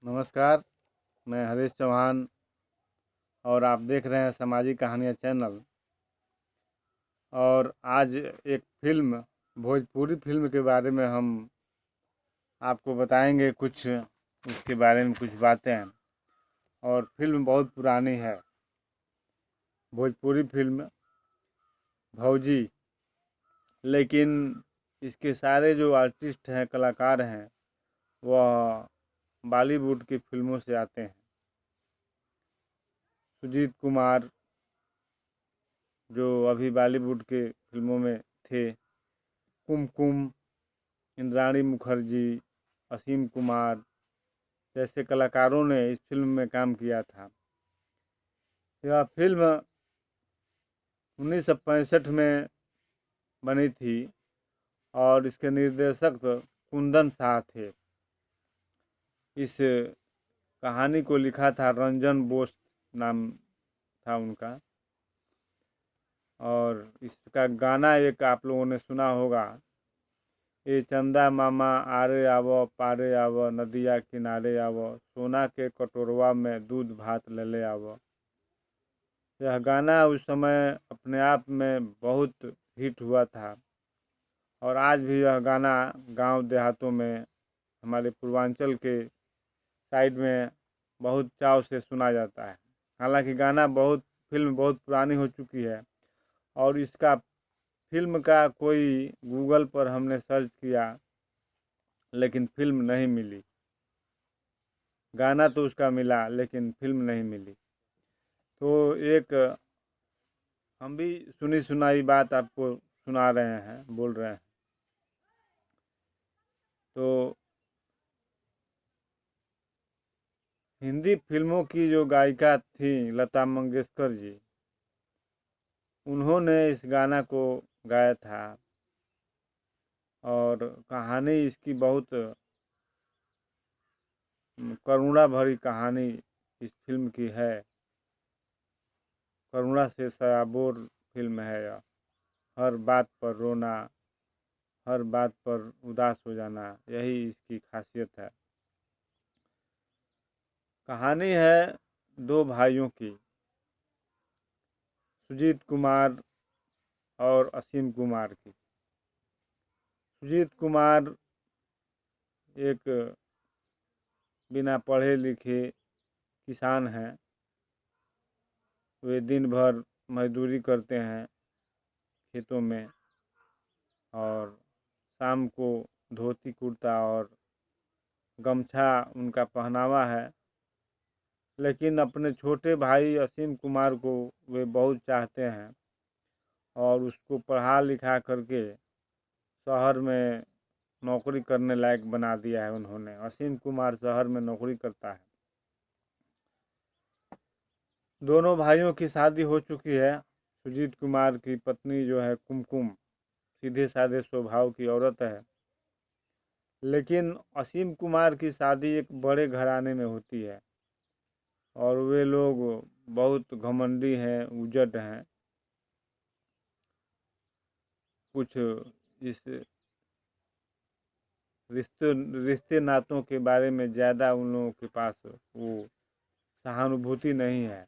नमस्कार। मैं हरीश चौहान और आप देख रहे हैं सामाजिक कहानियाँ चैनल। और आज एक फिल्म, भोजपुरी फिल्म के बारे में हम आपको बताएंगे। कुछ इसके बारे में कुछ बातें। और फिल्म बहुत पुरानी है, भोजपुरी फिल्म भौजी। लेकिन इसके सारे जो आर्टिस्ट हैं, कलाकार हैं, वह बॉलीवुड की फिल्मों से आते हैं। सुजीत कुमार जो अभी बॉलीवुड के फिल्मों में थे, कुमकुम, इंद्राणी मुखर्जी, असीम कुमार जैसे कलाकारों ने इस फिल्म में काम किया था। यह फिल्म 1965 में बनी थी और इसके निर्देशक कुंदन शाह थे। इस कहानी को लिखा था रंजन बोस, नाम था उनका। और इसका गाना एक आप लोगों ने सुना होगा, ए चंदा मामा आरे आवो पारे आवो, नदिया किनारे आवो, सोना के कटोरवा में दूध भात ले आवो। यह गाना उस समय अपने आप में बहुत हिट हुआ था और आज भी यह गाना गांव देहातों में, हमारे पूर्वांचल के साइड में बहुत चाव से सुना जाता है। हालांकि फिल्म बहुत पुरानी हो चुकी है और इसका फिल्म का कोई गूगल पर हमने सर्च किया लेकिन फिल्म नहीं मिली। गाना तो उसका मिला लेकिन फिल्म नहीं मिली। तो एक हम भी सुनी सुनाई बात आपको सुना रहे हैं, बोल रहे हैं। तो हिंदी फिल्मों की जो गायिका थी लता मंगेशकर जी, उन्होंने इस गाना को गाया था। और कहानी इसकी बहुत करुणा भरी कहानी इस फिल्म की है। करुणा से सराबोर फिल्म है यह। हर बात पर रोना, हर बात पर उदास हो जाना, यही इसकी खासियत है। कहानी है दो भाइयों की, सुजीत कुमार और असीम कुमार की। सुजीत कुमार एक बिना पढ़े लिखे किसान हैं। वे दिन भर मजदूरी करते हैं खेतों में और शाम को धोती कुर्ता और गमछा उनका पहनावा है। लेकिन अपने छोटे भाई असीम कुमार को वे बहुत चाहते हैं और उसको पढ़ा लिखा करके शहर में नौकरी करने लायक बना दिया है उन्होंने। असीम कुमार शहर में नौकरी करता है। दोनों भाइयों की शादी हो चुकी है। सुजीत कुमार की पत्नी जो है कुमकुम, सीधे साधे स्वभाव की औरत है। लेकिन असीम कुमार की शादी एक बड़े घराने में होती है और वे लोग बहुत घमंडी हैं, उजट हैं। कुछ इस रिश्ते नातों के बारे में ज़्यादा उन लोगों के पास वो सहानुभूति नहीं है।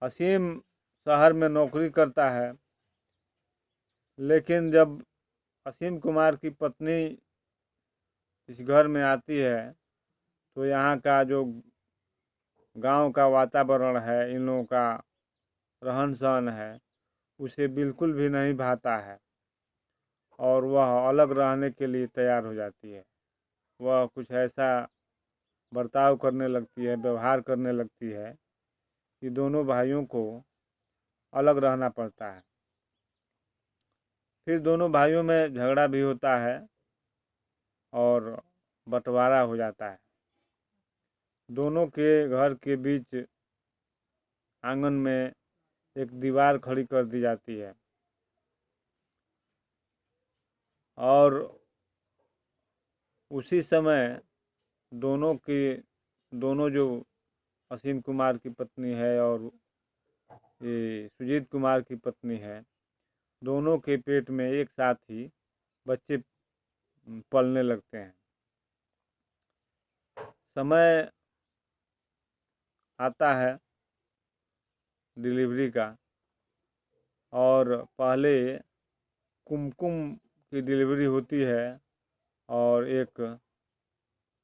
असीम शहर में नौकरी करता है, लेकिन जब असीम कुमार की पत्नी इस घर में आती है तो यहाँ का जो गांव का वातावरण है, इन लोगों का रहन सहन है, उसे बिल्कुल भी नहीं भाता है और वह अलग रहने के लिए तैयार हो जाती है। वह कुछ ऐसा बर्ताव करने लगती है, व्यवहार करने लगती है कि दोनों भाइयों को अलग रहना पड़ता है। फिर दोनों भाइयों में झगड़ा भी होता है और बंटवारा हो जाता है। दोनों के घर के बीच आंगन में एक दीवार खड़ी कर दी जाती है और उसी समय दोनों जो असीम कुमार की पत्नी है और ये सुजीत कुमार की पत्नी है, दोनों के पेट में एक साथ ही बच्चे पलने लगते हैं। समय आता है डिलीवरी का, और पहले कुमकुम की डिलीवरी होती है और एक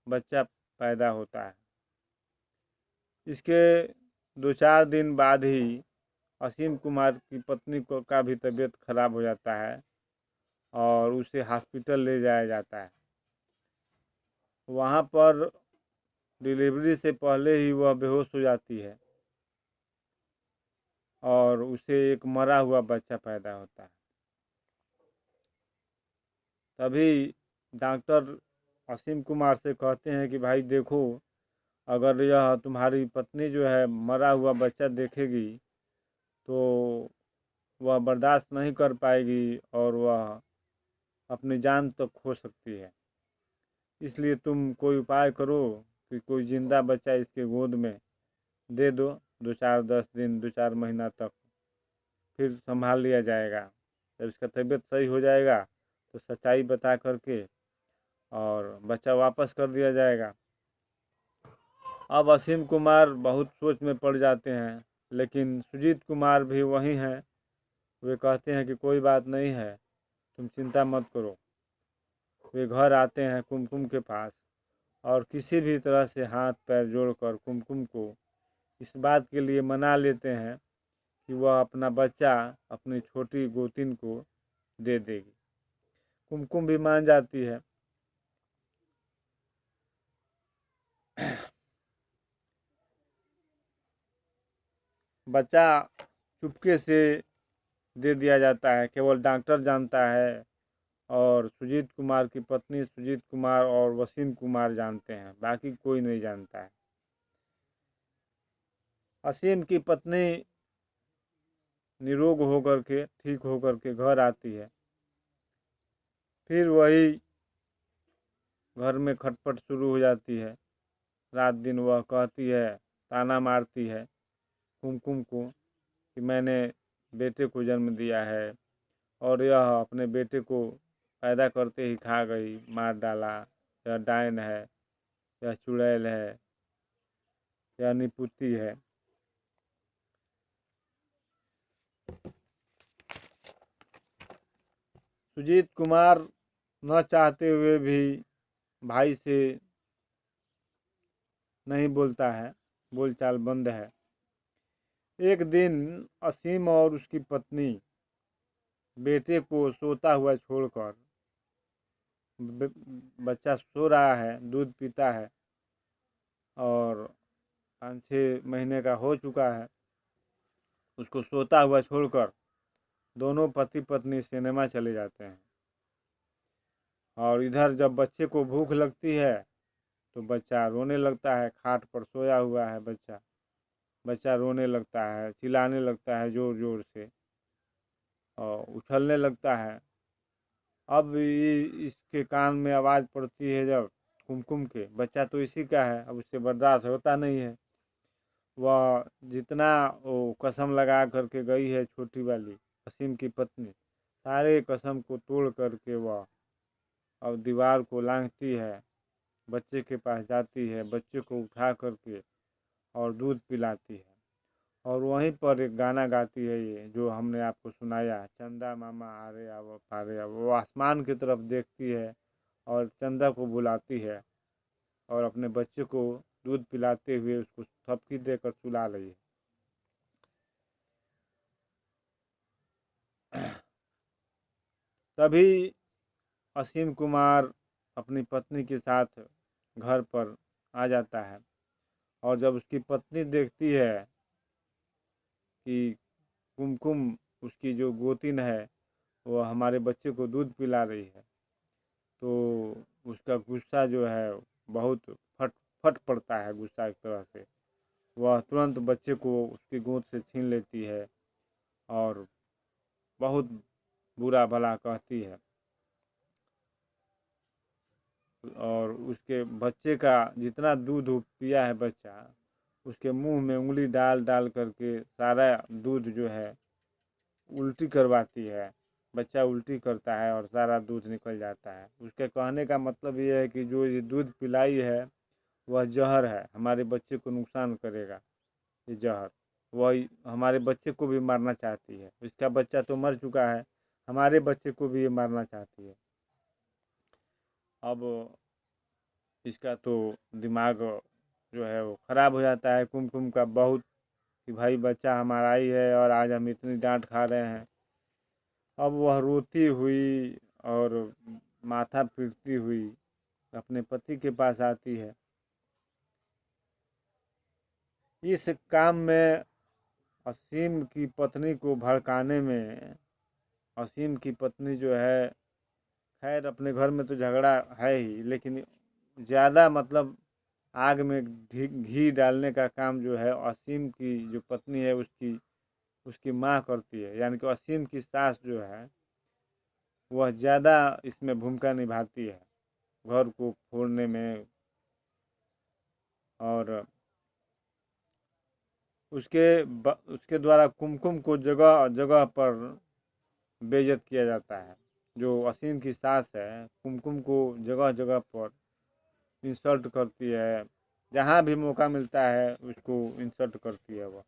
बच्चा पैदा होता है। इसके 2-4 दिन बाद ही असीम कुमार की पत्नी को का भी तबीयत खराब हो जाता है और उसे हॉस्पिटल ले जाया जाता है। वहाँ पर डिलीवरी से पहले ही वह बेहोश हो जाती है और उसे एक मरा हुआ बच्चा पैदा होता है। तभी डॉक्टर असीम कुमार से कहते हैं कि भाई देखो, अगर यह तुम्हारी पत्नी जो है मरा हुआ बच्चा देखेगी तो वह बर्दाश्त नहीं कर पाएगी और वह अपनी जान तक खो सकती है। इसलिए तुम कोई उपाय करो कि कोई ज़िंदा बच्चा इसके गोद में दे दो। 2-4-10 दिन 2-4 महीना तक फिर संभाल लिया जाएगा। जब इसका तबीयत सही हो जाएगा तो सच्चाई बता करके और बच्चा वापस कर दिया जाएगा। अब असीम कुमार बहुत सोच में पड़ जाते हैं, लेकिन सुजीत कुमार भी वहीं हैं। वे कहते हैं कि कोई बात नहीं है, तुम चिंता मत करो। वे घर आते हैं कुमकुम के पास और किसी भी तरह से हाथ पैर जोड़कर कुमकुम को इस बात के लिए मना लेते हैं कि वह अपना बच्चा अपनी छोटी गोतिन को दे देगी। कुमकुम भी मान जाती है। बच्चा चुपके से दे दिया जाता है, केवल डॉक्टर जानता है और सुजीत कुमार की पत्नी सुजीत कुमार और वसीम कुमार जानते हैं, बाकी कोई नहीं जानता है। असीम की पत्नी निरोग होकर के ठीक होकर के घर आती है। फिर वही घर में खटपट शुरू हो जाती है। रात दिन वह कहती है, ताना मारती है कुमकुम को कि मैंने बेटे को जन्म दिया है और यह अपने बेटे को पैदा करते ही खा गई, मार डाला। यह डायन है, यह चुड़ैल है, यह निपुत्ती है। सुजीत कुमार न चाहते हुए भी भाई से नहीं बोलता है, बोलचाल बंद है। एक दिन असीम और उसकी पत्नी बेटे को सोता हुआ छोड़कर, बच्चा सो रहा है, दूध पीता है और 5-6 महीने का हो चुका है, उसको सोता हुआ छोड़कर दोनों पति पत्नी सिनेमा चले जाते हैं। और इधर जब बच्चे को भूख लगती है तो बच्चा रोने लगता है। खाट पर सोया हुआ है बच्चा, बच्चा रोने लगता है, चिल्लाने लगता है ज़ोर ज़ोर से और उछलने लगता है। अब इसके कान में आवाज़ पड़ती है जब कुमकुम के, बच्चा तो इसी का है, अब उससे बर्दाश्त होता नहीं है। वह जितना वो कसम लगा करके गई है छोटी वाली असीम की पत्नी, सारे कसम को तोड़ करके वह अब दीवार को लांघती है, बच्चे के पास जाती है, बच्चे को उठा करके और दूध पिलाती है। और वहीं पर एक गाना गाती है, ये जो हमने आपको सुनाया, चंदा मामा आरे आवो पारे आवो। वो आसमान की तरफ देखती है और चंदा को बुलाती है और अपने बच्चे को दूध पिलाते हुए उसको थपकी देकर सुला रही है। तभी असीम कुमार अपनी पत्नी के साथ घर पर आ जाता है और जब उसकी पत्नी देखती है कि कुमकुम उसकी जो गोतिन है वो हमारे बच्चे को दूध पिला रही है, तो उसका गुस्सा जो है बहुत फट फट पड़ता है। गुस्सा एक तरह से वह तुरंत बच्चे को उसकी गोद से छीन लेती है और बहुत बुरा भला कहती है और उसके बच्चे का जितना दूध पिया है बच्चा, उसके मुंह में उंगली डाल डाल करके सारा दूध जो है उल्टी करवाती है। बच्चा उल्टी करता है और सारा दूध निकल जाता है। उसके कहने का मतलब ये है कि जो ये दूध पिलाई है वह जहर है, हमारे बच्चे को नुकसान करेगा। ये जहर वही हमारे बच्चे को भी मारना चाहती है। इसका बच्चा तो मर चुका है, हमारे बच्चे को भी ये मारना चाहती है। अब इसका तो दिमाग जो है वो ख़राब हो जाता है कुमकुम का बहुत, कि भाई बच्चा हमारा ही है और आज हम इतनी डांट खा रहे हैं। अब वह रोती हुई और माथा पीटती हुई अपने पति के पास आती है। इस काम में असीम की पत्नी को भड़काने में, असीम की पत्नी जो है, खैर अपने घर में तो झगड़ा है ही, लेकिन ज़्यादा मतलब आग में घी डालने का काम जो है असीम की जो पत्नी है उसकी माँ करती है। यानी कि असीम की सास जो है वह ज़्यादा इसमें भूमिका निभाती है घर को फोड़ने में। और उसके द्वारा कुमकुम को जगह जगह पर बेइज्जत किया जाता है। जो असीम की सास है कुमकुम को जगह जगह पर इंसल्ट करती है, जहाँ भी मौका मिलता है उसको इंसल्ट करती है। वह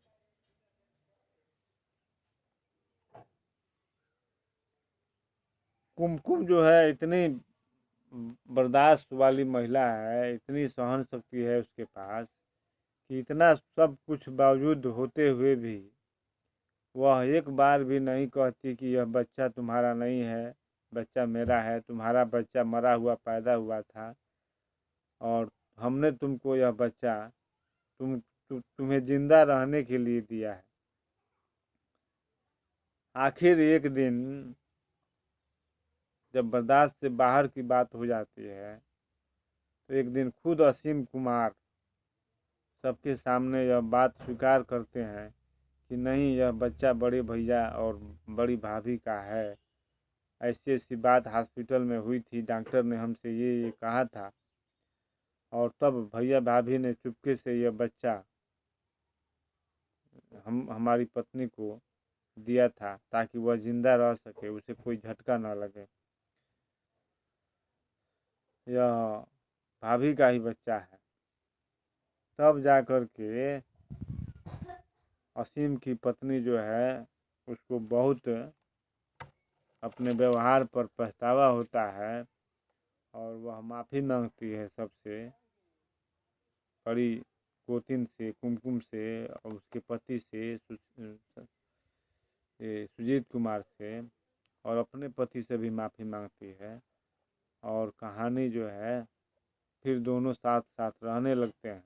कुमकुम जो है इतनी बर्दाश्त वाली महिला है, इतनी सहन शक्ति है उसके पास कि इतना सब कुछ बावजूद होते हुए भी वह एक बार भी नहीं कहती कि यह बच्चा तुम्हारा नहीं है, बच्चा मेरा है। तुम्हारा बच्चा मरा हुआ पैदा हुआ था और हमने तुमको यह बच्चा तुम्हें जिंदा रहने के लिए दिया है। आखिर एक दिन जब बर्दाश्त से बाहर की बात हो जाती है तो एक दिन खुद असीम कुमार सबके सामने यह बात स्वीकार करते हैं कि नहीं, यह बच्चा बड़े भैया और बड़ी भाभी का है। ऐसी ऐसी बात हॉस्पिटल में हुई थी, डॉक्टर ने हमसे ये कहा था और तब भैया भाभी ने चुपके से यह बच्चा हमारी पत्नी को दिया था ताकि वह जिंदा रह सके, उसे कोई झटका ना लगे। यह भाभी का ही बच्चा है। तब जा कर के असीम की पत्नी जो है उसको बहुत अपने व्यवहार पर पछतावा होता है और वह माफ़ी मांगती है सबसे, बड़ी गोतिन से, कुमकुम से और उसके पति से सुजीत कुमार से, और अपने पति से भी माफ़ी मांगती है। और कहानी जो है फिर दोनों साथ साथ रहने लगते हैं।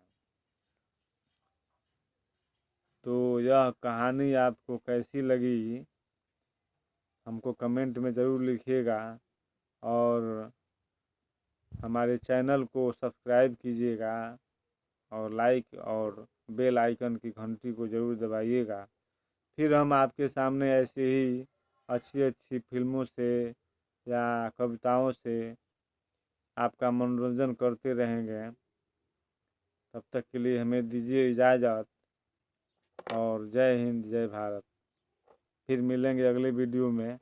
तो यह कहानी आपको कैसी लगी हमको कमेंट में ज़रूर लिखिएगा और हमारे चैनल को सब्सक्राइब कीजिएगा और लाइक और बेल आइकन की घंटी को ज़रूर दबाइएगा। फिर हम आपके सामने ऐसे ही अच्छी अच्छी फिल्मों से या कविताओं से आपका मनोरंजन करते रहेंगे। तब तक के लिए हमें दीजिए इजाज़त और जय हिंद जय भारत। फिर मिलेंगे अगले वीडियो में।